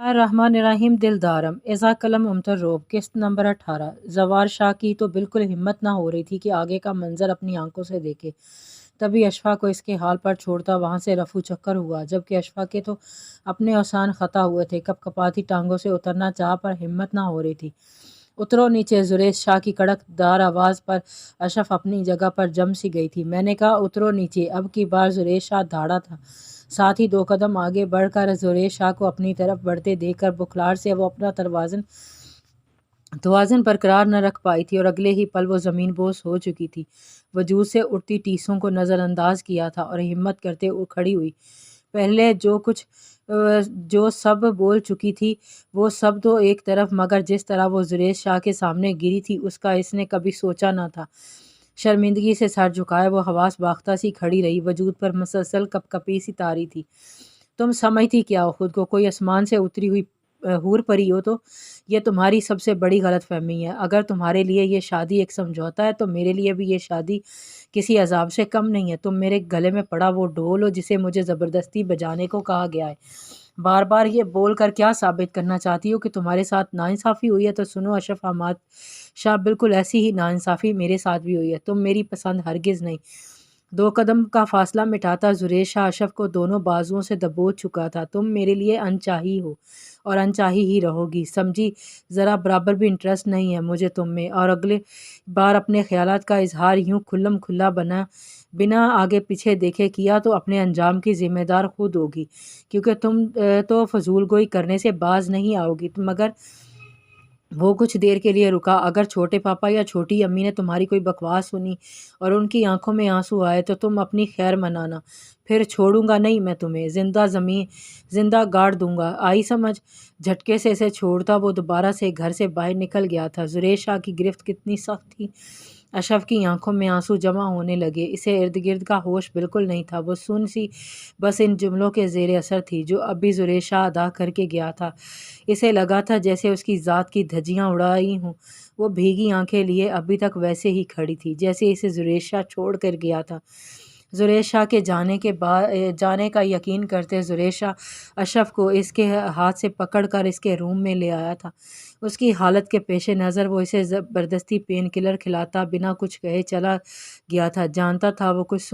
الرحمن الرحیم دلدارم ایزا قلم امتر روب قسط نمبر 18 زوار شاہ کی تو بالکل ہمت نہ ہو رہی تھی کہ آگے کا منظر اپنی آنکھوں سے دیکھے۔ تبھی اشفا کو اس کے حال پر چھوڑتا وہاں سے رفو چکر ہوا، جبکہ اشفا کے تو اپنے اوسان خطا ہوئے تھے۔ کپ کپاتی ٹانگوں سے اترنا چاہ پر ہمت نہ ہو رہی تھی۔ اترو نیچے، زریش شاہ کی کڑک دار آواز پر اشرف اپنی جگہ پر جم سی گئی تھی۔ میں نے کہا اترو نیچے۔ اب کی بار زریش شاہ دھاڑا تھا، ساتھ ہی 2 قدم آگے بڑھ کر زریش شاہ کو اپنی طرف بڑھتے دیکھ کر بخلاڑ سے وہ اپنا توازن برقرار نہ رکھ پائی تھی اور اگلے ہی پل وہ زمین بوس ہو چکی تھی۔ وجود سے اٹھتی ٹیسوں کو نظر انداز کیا تھا اور ہمت کرتے کھڑی ہوئی۔ پہلے جو سب بول چکی تھی وہ سب تو ایک طرف، مگر جس طرح وہ زریش شاہ کے سامنے گری تھی اس کا اس نے کبھی سوچا نہ تھا۔ شرمندگی سے سر جھکائے وہ حواس باختہ سی کھڑی رہی، وجود پر مسلسل کپ کپی سی طاری تھی۔ تم سمجھتی کیا ہو خود کو؟ کوئی آسمان سے اتری ہوئی حور پری ہو تو؟ یہ تمہاری سب سے بڑی غلط فہمی ہے۔ اگر تمہارے لیے یہ شادی ایک سمجھوتا ہے تو میرے لیے بھی یہ شادی کسی عذاب سے کم نہیں ہے۔ تم میرے گلے میں پڑا وہ ڈھول ہو جسے مجھے زبردستی بجانے کو کہا گیا ہے۔ بار بار یہ بول کر کیا ثابت کرنا چاہتی ہو کہ تمہارے ساتھ ناانصافی ہوئی ہے؟ تو سنو اشرف احمد شاہ، بالکل ایسی ہی ناانصافی میرے ساتھ بھی ہوئی ہے۔ تم میری پسند ہرگز نہیں۔ 2 قدم کا فاصلہ مٹاتا زریش شاہ اشرف کو دونوں بازوؤں سے دبوچ چکا تھا۔ تم میرے لیے انچاہی ہو اور انچاہی ہی رہو گی، سمجھی؟ ذرا برابر بھی انٹرسٹ نہیں ہے مجھے تم میں، اور اگلے بار اپنے خیالات کا اظہار یوں کھلم کھلا بنا آگے پیچھے دیکھے کیا تو اپنے انجام کی ذمہ دار خود ہوگی، کیونکہ تم تو فضول گوئی کرنے سے باز نہیں آؤ گی۔ مگر وہ کچھ دیر کے لیے رکا۔ اگر چھوٹے پاپا یا چھوٹی امی نے تمہاری کوئی بکواس سنی اور ان کی آنکھوں میں آنسو آئے تو تم اپنی خیر منانا، پھر چھوڑوں گا نہیں میں تمہیں، زندہ گاڑ دوں گا، آئی سمجھ؟ جھٹکے سے اسے چھوڑتا وہ دوبارہ سے گھر سے باہر نکل گیا تھا۔ زریش شاہ کی گرفت کتنی سخت تھی! اشرف کی آنکھوں میں آنسو جمع ہونے لگے۔ اسے ارد گرد کا ہوش بالکل نہیں تھا۔ وہ سن سی بس ان جملوں کے زیر اثر تھی جو ابھی زریش شاہ ادا کر کے گیا تھا۔ اسے لگا تھا جیسے اس کی ذات کی دھجیاں اڑائی ہوں۔ وہ بھیگی آنکھیں لیے ابھی تک ویسے ہی کھڑی تھی جیسے اسے زریش شاہ چھوڑ کر گیا تھا۔ زریش شاہ کے جانے کا یقین کرتے زریش شاہ اشرف کو اس کے ہاتھ سے پکڑ کر اس کے روم میں لے آیا تھا۔ اس کی حالت کے پیش نظر وہ اسے زبردستی پین کلر کھلاتا بنا کچھ کہے چلا گیا تھا۔ جانتا تھا وہ کچھ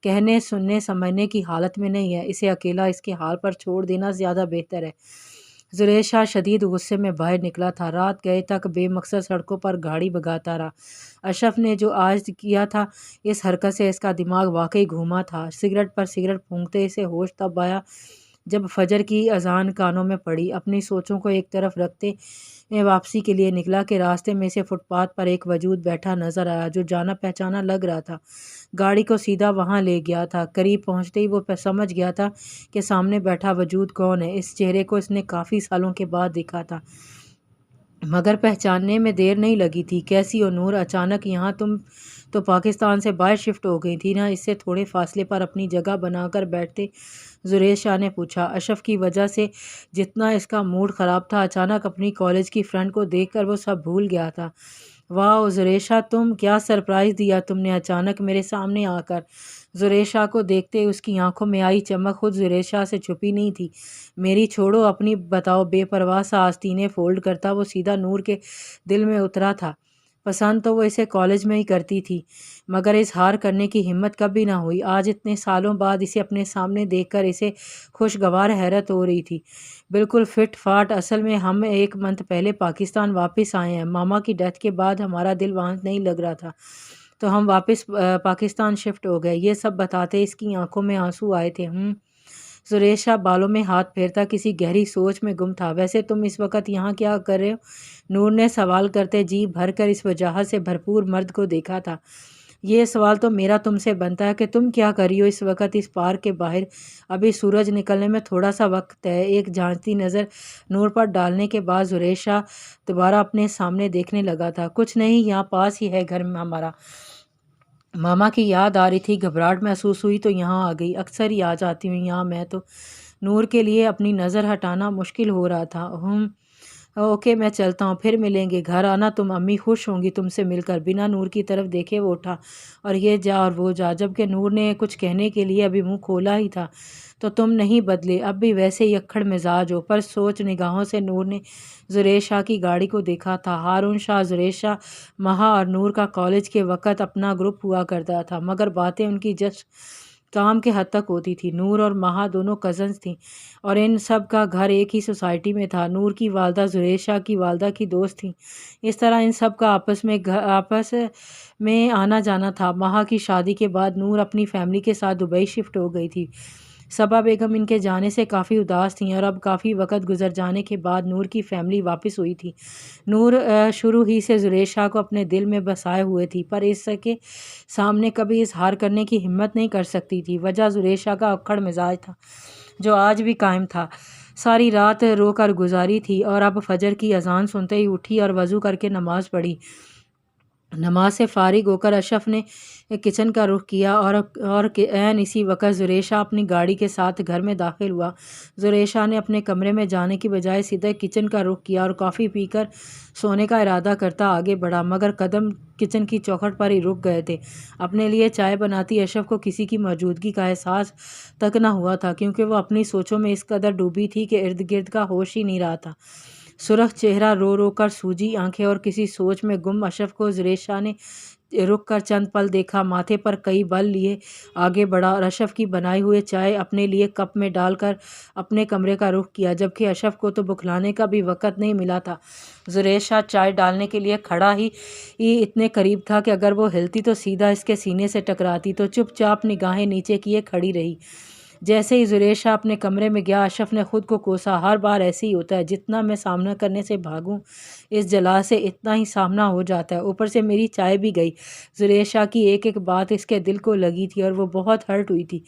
کہنے سمجھنے کی حالت میں نہیں ہے۔ اسے اکیلا اس کے حال پر چھوڑ دینا زیادہ بہتر ہے۔ زریش شاہ شدید غصے میں باہر نکلا تھا۔ رات گئے تک بے مقصد سڑکوں پر گاڑی بھگاتا رہا۔ اشرف نے جو آج کیا تھا، اس حرکت سے اس کا دماغ واقعی گھوما تھا۔ سگریٹ پر سگریٹ پھونکتے اسے ہوش تب آیا جب فجر کی اذان کانوں میں پڑی۔ اپنی سوچوں کو ایک طرف رکھتے واپسی کے لیے نکلا کہ راستے میں سے فٹ پاتھ پر ایک وجود بیٹھا نظر آیا جو جانا پہچانا لگ رہا تھا۔ گاڑی کو سیدھا وہاں لے گیا تھا۔ قریب پہنچتے ہی وہ سمجھ گیا تھا کہ سامنے بیٹھا وجود کون ہے۔ اس چہرے کو اس نے کافی سالوں کے بعد دیکھا تھا، مگر پہچاننے میں دیر نہیں لگی تھی۔ کیسی ہو نور؟ اچانک یہاں؟ تم تو پاکستان سے باہر شفٹ ہو گئی تھی نا؟ اس سے تھوڑے فاصلے پر اپنی جگہ بنا کر بیٹھتے زریش شاہ نے پوچھا۔ اشرف کی وجہ سے جتنا اس کا موڈ خراب تھا، اچانک اپنی کالج کی فرینڈ کو دیکھ کر وہ سب بھول گیا تھا۔ واہ زریش شاہ، تم کیا سرپرائز دیا تم نے اچانک میرے سامنے آ کر! زریش شاہ کو دیکھتے اس کی آنکھوں میں آئی چمک خود زریش شاہ سے چھپی نہیں تھی۔ میری چھوڑو، اپنی بتاؤ۔ بے پرواہ سا آستینے فولڈ کرتا وہ سیدھا نور کے دل میں اترا تھا۔ پسند تو وہ اسے کالج میں ہی کرتی تھی، مگر اظہار کرنے کی ہمت کبھی نہ ہوئی۔ آج اتنے سالوں بعد اسے اپنے سامنے دیکھ کر اسے خوشگوار حیرت ہو رہی تھی۔ بالکل فٹ فاٹ۔ اصل میں ہم 1 منتھ پہلے پاکستان واپس آئے ہیں۔ ماما کی ڈیتھ کے بعد ہمارا دل وہاں نہیں لگ رہا تھا تو ہم واپس پاکستان شفٹ ہو گئے۔ یہ سب بتاتے اس کی آنکھوں میں آنسو آئے تھے۔ زریش شاہ بالوں میں ہاتھ پھیرتا کسی گہری سوچ میں گم تھا۔ ویسے تم اس وقت یہاں کیا کر رہے ہو؟ نور نے سوال کرتے جی بھر کر اس وجاہت سے بھرپور مرد کو دیکھا تھا۔ یہ سوال تو میرا تم سے بنتا ہے کہ تم کیا کر رہی ہو اس وقت اس پارک کے باہر؟ ابھی سورج نکلنے میں تھوڑا سا وقت ہے۔ ایک جھانکتی نظر نور پر ڈالنے کے بعد زریش شاہ دوبارہ اپنے سامنے دیکھنے لگا تھا۔ کچھ نہیں، یہاں پاس ہی ہے گھر ہمارا۔ ماما کی یاد آ رہی تھی، گھبراہٹ محسوس ہوئی تو یہاں آ گئی۔ اکثر ہی آ جاتی ہوں یہاں میں تو۔ نور کے لیے اپنی نظر ہٹانا مشکل ہو رہا تھا۔ اوکے میں چلتا ہوں، پھر ملیں گے، گھر آنا، تم امی خوش ہوں گی تم سے مل کر۔ بنا نور کی طرف دیکھے وہ اٹھا اور یہ جا اور وہ جا، جب کہ نور نے کچھ کہنے کے لیے ابھی منہ کھولا ہی تھا تو تم نہیں بدلے، اب بھی ویسے ہی اکھڑ مزاج ہو۔ پر سوچ نگاہوں سے نور نے زریش شاہ کی گاڑی کو دیکھا تھا۔ ہارون شاہ، زریش شاہ، مہا اور نور کا کالج کے وقت اپنا گروپ ہوا کرتا تھا، مگر باتیں ان کی جسٹ کام کے حد تک ہوتی تھی۔ نور اور مہا دونوں کزنز تھیں اور ان سب کا گھر ایک ہی سوسائٹی میں تھا۔ نور کی والدہ زریش شاہ کی والدہ کی دوست تھیں، اس طرح ان سب کا آپس میں آنا جانا تھا۔ مہا کی شادی کے بعد نور اپنی فیملی کے ساتھ دبئی شفٹ ہو گئی تھی۔ صبا بیگم ان کے جانے سے کافی اداس تھیں اور اب کافی وقت گزر جانے کے بعد نور کی فیملی واپس ہوئی تھی۔ نور شروع ہی سے زریش شاہ کو اپنے دل میں بسائے ہوئے تھی، پر اس کے سامنے کبھی اظہار کرنے کی ہمت نہیں کر سکتی تھی۔ وجہ زریش شاہ کا اکھڑ مزاج تھا جو آج بھی قائم تھا۔ ساری رات رو کر گزاری تھی اور اب فجر کی اذان سنتے ہی اٹھی اور وضو کر کے نماز پڑھی۔ نماز سے فارغ ہو کر اشرف نے کچن کا رخ کیا اور عین اسی وقت زریش شاہ اپنی گاڑی کے ساتھ گھر میں داخل ہوا۔ زریش شاہ نے اپنے کمرے میں جانے کی بجائے سیدھے کچن کا رخ کیا اور کافی پی کر سونے کا ارادہ کرتا آگے بڑھا، مگر قدم کچن کی چوکھٹ پر ہی رک گئے تھے۔ اپنے لیے چائے بناتی اشرف کو کسی کی موجودگی کا احساس تک نہ ہوا تھا، کیونکہ وہ اپنی سوچوں میں اس قدر ڈوبی تھی کہ ارد گرد کا ہوش ہی نہیں رہا تھا۔ سرخ چہرہ، رو رو کر سوجی آنکھیں اور کسی سوچ میں گم اشرف کو زریش شاہ نے رک کر چند پل دیکھا، ماتھے پر کئی بل لیے آگے بڑھا اور اشرف کی بنائی ہوئے چائے اپنے لیے کپ میں ڈال کر اپنے کمرے کا رخ کیا، جبکہ اشرف کو تو بکھلانے کا بھی وقت نہیں ملا تھا۔ زریش شاہ چائے ڈالنے کے لیے کھڑا ہی اتنے قریب تھا کہ اگر وہ ہلتی تو سیدھا اس کے سینے سے ٹکراتی، تو چپ چاپ نگاہیں نیچے کیے کھڑی رہی۔ جیسے ہی زریش شاہ اپنے کمرے میں گیا، اشرف نے خود کو کوسا، ہر بار ایسے ہی ہوتا ہے، جتنا میں سامنا کرنے سے بھاگوں اس جلا سے اتنا ہی سامنا ہو جاتا ہے، اوپر سے میری چائے بھی گئی۔ زریش شاہ کی ایک ایک بات اس کے دل کو لگی تھی اور وہ بہت ہرٹ ہوئی تھی۔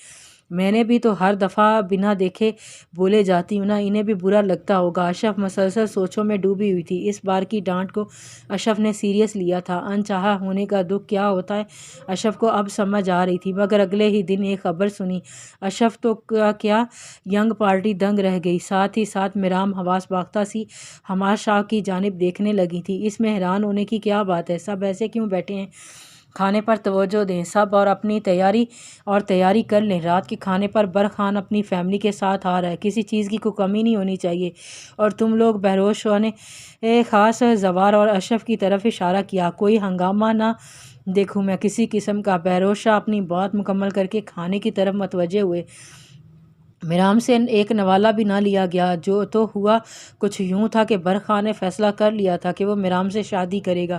میں نے بھی تو ہر دفعہ بنا دیکھے بولے جاتی ہوں نا، انہیں بھی برا لگتا ہوگا۔ اشرف مسلسل سوچوں میں ڈوبی ہوئی تھی۔ اس بار کی ڈانٹ کو اشرف نے سیریس لیا تھا۔ انچاہا ہونے کا دکھ کیا ہوتا ہے اشرف کو اب سمجھ آ رہی تھی، مگر اگلے ہی دن ایک خبر سنی۔ اشرف تو کیا ینگ پارٹی دنگ رہ گئی، ساتھ ہی ساتھ میرام حواس باختہ سی حماد شاہ کی جانب دیکھنے لگی تھی۔ اس میں حیران ہونے کی کیا بات ہے؟ سب ایسے کیوں بیٹھے ہیں؟ کھانے پر توجہ دیں سب اور اپنی تیاری کر لیں۔ رات کے کھانے پر برخان اپنی فیملی کے ساتھ آ رہا ہے، کسی چیز کی کوئی کمی نہیں ہونی چاہیے۔ اور تم لوگ، بہروز شاہ نے خاص زوار اور اشرف کی طرف اشارہ کیا، کوئی ہنگامہ نہ دیکھوں میں کسی قسم کا۔ بہروز شاہ اپنی بات مکمل کر کے کھانے کی طرف متوجہ ہوئے۔ میرام سے ایک نوالہ بھی نہ لیا گیا، جو تو ہوا کچھ یوں تھا کہ برخان نے فیصلہ کر لیا تھا کہ وہ میرام سے شادی کرے گا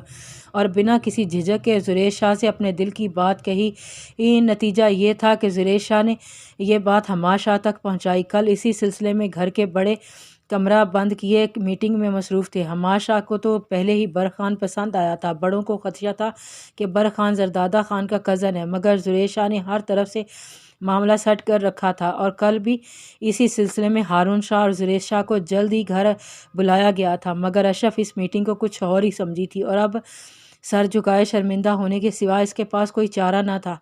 اور بنا کسی جھجک کے زریش شاہ سے اپنے دل کی بات کہی۔ نتیجہ یہ تھا کہ زریش شاہ نے یہ بات حماد شاہ تک پہنچائی۔ کل اسی سلسلے میں گھر کے بڑے کمرہ بند کیے میٹنگ میں مصروف تھے۔ حماد شاہ کو تو پہلے ہی برخان پسند آیا تھا، بڑوں کو خدشہ تھا کہ برخان زردادہ خان کا کزن ہے، مگر زریش شاہ نے ہر طرف سے معاملہ سیٹ کر رکھا تھا اور کل بھی اسی سلسلے میں ہارون شاہ اور زریش شاہ کو جلد ہی گھر بلایا گیا تھا، مگر اشرف اس میٹنگ کو کچھ اور ہی سمجھی تھی اور اب سر جھکائے شرمندہ ہونے کے سوائے اس کے پاس کوئی چارہ نہ تھا۔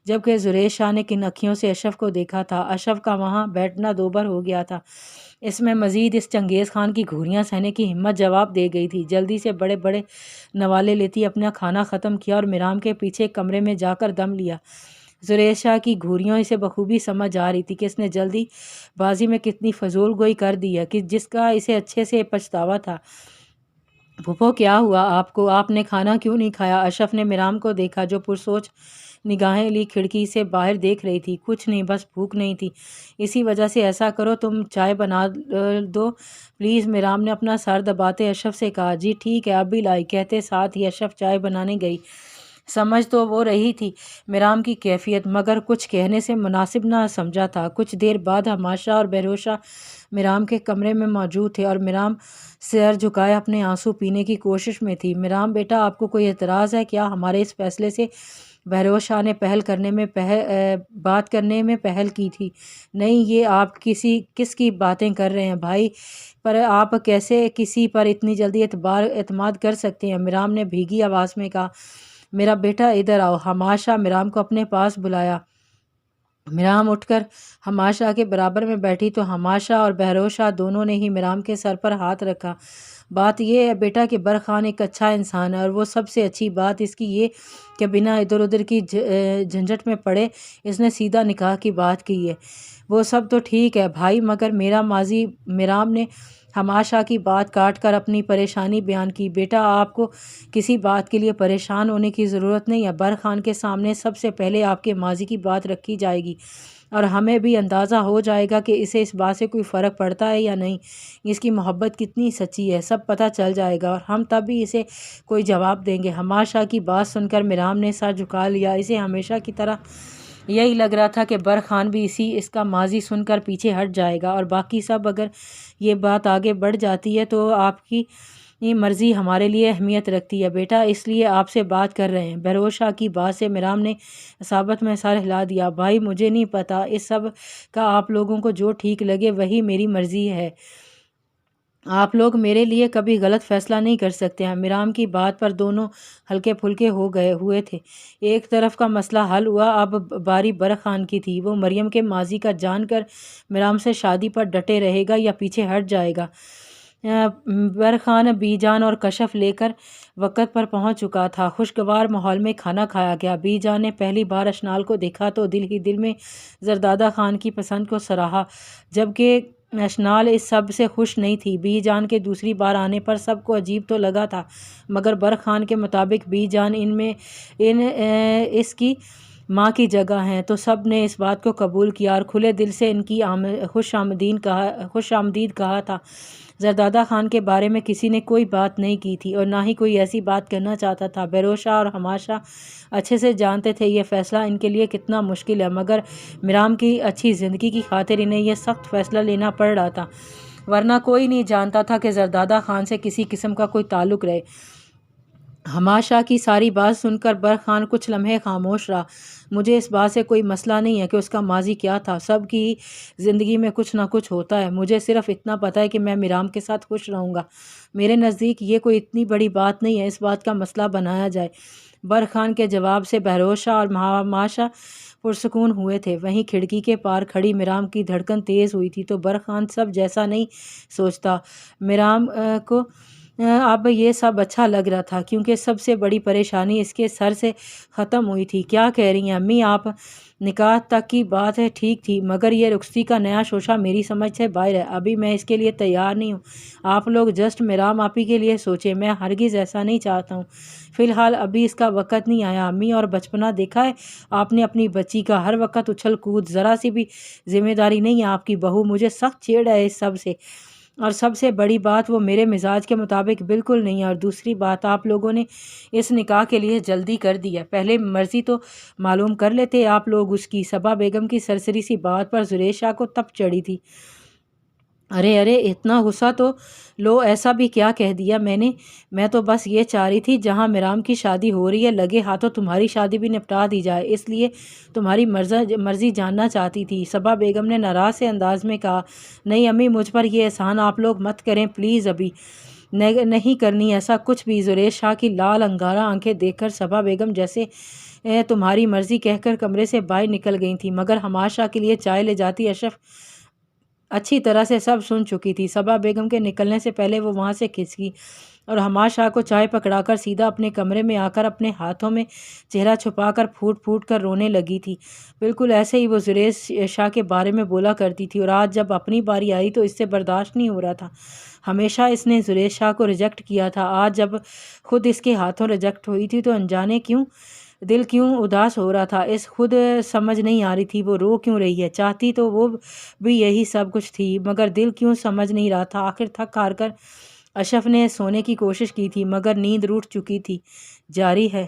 جبکہ زریش شاہ نے کن اکھیوں سے اشرف کو دیکھا تھا، اشرف کا وہاں بیٹھنا دوبر ہو گیا تھا، اس میں مزید اس چنگیز خان کی گھوریاں سہنے کی ہمت جواب دے گئی تھی۔ جلدی سے بڑے بڑے نوالے لیتی اپنا کھانا ختم کیا اور میرام کے پیچھے کمرے میں جا کر دم لیا۔ زریش شاہ کی گھوریوں اسے بخوبی سمجھ آ رہی تھی کہ اس نے جلدی بازی میں کتنی فضول گوئی کر دی ہے، کہ جس کا اسے اچھے سے پچھتاوا تھا۔ پھوپھو کیا ہوا آپ کو؟ آپ نے کھانا کیوں نہیں کھایا؟ اشرف نے میرام کو دیکھا جو پرسوچ نگاہیں لی کھڑکی سے باہر دیکھ رہی تھی۔ کچھ نہیں، بس بھوک نہیں تھی، اسی وجہ سے ایسا کرو تم چائے بنا دو پلیز، میرام نے اپنا سر دباتے اشرف سے کہا۔ جی ٹھیک ہے، اب بھی لائی، کہتے ساتھ ہی اشرف چائے بنانے گئی۔ سمجھ تو وہ رہی تھی میرام کی کیفیت، مگر کچھ کہنے سے مناسب نہ سمجھا تھا۔ کچھ دیر بعد حماد شاہ اور بہروز شاہ میرام کے کمرے میں موجود تھے اور میرام سر جھکائے اپنے آنسو پینے کی کوشش میں تھی۔ میرام بیٹا، آپ کو کوئی اعتراض ہے کیا ہمارے اس فیصلے سے؟ بہروز شاہ نے بات کرنے میں پہل کی تھی۔ نہیں، یہ آپ کس کی باتیں کر رہے ہیں بھائی، پر آپ کیسے کسی پر اتنی جلدی اعتماد کر سکتے ہیں؟ میرام نے بھیگی آواز میں کہا۔ میرا بیٹا ادھر آؤ۔ حماد شاہ میرام کو اپنے پاس بلایا۔ میرام اٹھ کر حماد شاہ کے برابر میں بیٹھی تو حماد شاہ اور بہروز شاہ دونوں نے ہی میرام کے سر پر ہاتھ رکھا۔ بات یہ ہے بیٹا کہ بر خان ایک اچھا انسان ہے، اور وہ سب سے اچھی بات اس کی یہ کہ بنا ادھر ادھر کی جھنجھٹ میں پڑے اس نے سیدھا نکاح کی بات کی ہے۔ وہ سب تو ٹھیک ہے بھائی، مگر میرا ماضی میرام نے ہماشا کی بات کاٹ کر اپنی پریشانی بیان کی۔ بیٹا آپ کو کسی بات کے لیے پریشان ہونے کی ضرورت نہیں ہے۔ بر خان کے سامنے سب سے پہلے آپ کے ماضی کی بات رکھی جائے گی، اور ہمیں بھی اندازہ ہو جائے گا کہ اسے اس بات سے کوئی فرق پڑتا ہے یا نہیں، اس کی محبت کتنی سچی ہے، سب پتہ چل جائے گا، اور ہم تب بھی اسے کوئی جواب دیں گے۔ ہماشا کی بات سن کر میرام نے سر جھکا لیا۔ اسے ہمیشہ کی طرح یہی لگ رہا تھا کہ بر خان بھی اس کا ماضی سن کر پیچھے ہٹ جائے گا، اور باقی سب اگر یہ بات آگے بڑھ جاتی ہے تو آپ کی مرضی ہمارے لیے اہمیت رکھتی ہے بیٹا، اس لیے آپ سے بات کر رہے ہیں۔ بہروز شاہ کی بات سے میرام نے اصابت میں سر ہلا دیا۔ بھائی مجھے نہیں پتہ، اس سب کا آپ لوگوں کو جو ٹھیک لگے وہی میری مرضی ہے، آپ لوگ میرے لیے کبھی غلط فیصلہ نہیں کر سکتے ہیں۔ میرام کی بات پر دونوں ہلکے پھلکے ہوئے تھے۔ ایک طرف کا مسئلہ حل ہوا، اب باری بر خان کی تھی۔ وہ مریم کے ماضی کا جان کر میرام سے شادی پر ڈٹے رہے گا یا پیچھے ہٹ جائے گا۔ بر خان بی جان اور کشف لے کر وقت پر پہنچ چکا تھا۔ خوشگوار ماحول میں کھانا کھایا گیا۔ بی جان نے پہلی بار اشنال کو دیکھا تو دل ہی دل میں زردادہ خان کی پسند کو سراہا، جبکہ اشنال اس سب سے خوش نہیں تھی۔ بی جان کے دوسری بار آنے پر سب کو عجیب تو لگا تھا، مگر بر خان کے مطابق بی جان اس کی ماں کی جگہ ہیں، تو سب نے اس بات کو قبول کیا اور کھلے دل سے ان کی خوش آمدید کہا تھا۔ زردادہ خان کے بارے میں کسی نے کوئی بات نہیں کی تھی، اور نہ ہی کوئی ایسی بات کرنا چاہتا تھا۔ بہروز شاہ اور ہماشا اچھے سے جانتے تھے یہ فیصلہ ان کے لیے کتنا مشکل ہے، مگر میرام کی اچھی زندگی کی خاطر انہیں یہ سخت فیصلہ لینا پڑ رہا تھا، ورنہ کوئی نہیں جانتا تھا کہ زردادہ خان سے کسی قسم کا کوئی تعلق رہے۔ ہماشا کی ساری بات سن کر بر خان کچھ لمحے خاموش رہا۔ مجھے اس بات سے کوئی مسئلہ نہیں ہے کہ اس کا ماضی کیا تھا، سب کی زندگی میں کچھ نہ کچھ ہوتا ہے، مجھے صرف اتنا پتہ ہے کہ میں میرام کے ساتھ خوش رہوں گا۔ میرے نزدیک یہ کوئی اتنی بڑی بات نہیں ہے اس بات کا مسئلہ بنایا جائے۔ بر خان کے جواب سے بہروز شاہ اور ہماشا پرسکون ہوئے تھے۔ وہیں کھڑکی کے پار کھڑی میرام کی دھڑکن تیز ہوئی تھی، تو بر خان سب جیسا نہیں سوچتا۔ میرام کو اب یہ سب اچھا لگ رہا تھا، کیونکہ سب سے بڑی پریشانی اس کے سر سے ختم ہوئی تھی۔ کیا کہہ رہی ہیں امی آپ؟ نکاح تک کی بات ہے ٹھیک تھی، مگر یہ رخصتی کا نیا شوشہ میری سمجھ سے باہر ہے، ابھی میں اس کے لیے تیار نہیں ہوں۔ آپ لوگ جسٹ میرام آپی کے لیے سوچیں، میں ہرگز ایسا نہیں چاہتا ہوں۔ فی الحال ابھی اس کا وقت نہیں آیا امی، اور بچپنا دیکھا ہے آپ نے اپنی بچی کا، ہر وقت اچھل کود، ذرا سی بھی ذمہ داری نہیں ہے آپ کی بہو۔ مجھے سخت چیڑ ہے اس سب سے، اور سب سے بڑی بات وہ میرے مزاج کے مطابق بالکل نہیں ہے، اور دوسری بات آپ لوگوں نے اس نکاح کے لیے جلدی کر دی ہے، پہلے مرضی تو معلوم کر لیتے آپ لوگ اس کی۔ صبا بیگم کی سرسری سی بات پر زریش شاہ کو تپ چڑھی تھی۔ ارے ارے اتنا غصہ تو لو، ایسا بھی کیا کہہ دیا میں تو بس یہ چاہ رہی تھی جہاں میرام کی شادی ہو رہی ہے لگے ہاتھوں تمہاری شادی بھی نپٹا دی جائے، اس لیے تمہاری مرضی جاننا چاہتی تھی۔ صبا بیگم نے ناراض سے انداز میں کہا۔ نہیں امی، مجھ پر یہ احسان آپ لوگ مت کریں پلیز، ابھی نہیں کرنی ایسا کچھ بھی۔ زریش شاہ کی لال انگارہ آنکھیں دیکھ کر صبا بیگم جیسے تمہاری مرضی کہہ کر کمرے سے باہر نکل گئی تھی، مگر ہماشا کے لیے چائے لے جاتی اشرف اچھی طرح سے سب سن چکی تھی۔ صبا بیگم کے نکلنے سے پہلے وہ وہاں سے کھسکی اور ہماشا کو چائے پکڑا کر سیدھا اپنے کمرے میں آ کر اپنے ہاتھوں میں چہرہ چھپا کر پھوٹ پھوٹ کر رونے لگی تھی۔ بالکل ایسے ہی وہ زریش شاہ کے بارے میں بولا کرتی تھی، اور آج جب اپنی باری آئی تو اس سے برداشت نہیں ہو رہا تھا۔ ہمیشہ اس نے زریش شاہ کو ریجیکٹ کیا تھا، آج جب خود اس کے ہاتھوں ریجیکٹ ہوئی تھی تو انجانے کیوں دل کیوں اداس ہو رہا تھا۔ اس خود سمجھ نہیں آ رہی تھی وہ رو کیوں رہی ہے، چاہتی تو وہ بھی یہی سب کچھ تھی، مگر دل کیوں سمجھ نہیں رہا تھا۔ آخر تھک ہار کر اشرف نے سونے کی کوشش کی تھی، مگر نیند روٹھ چکی تھی۔ جاری ہے۔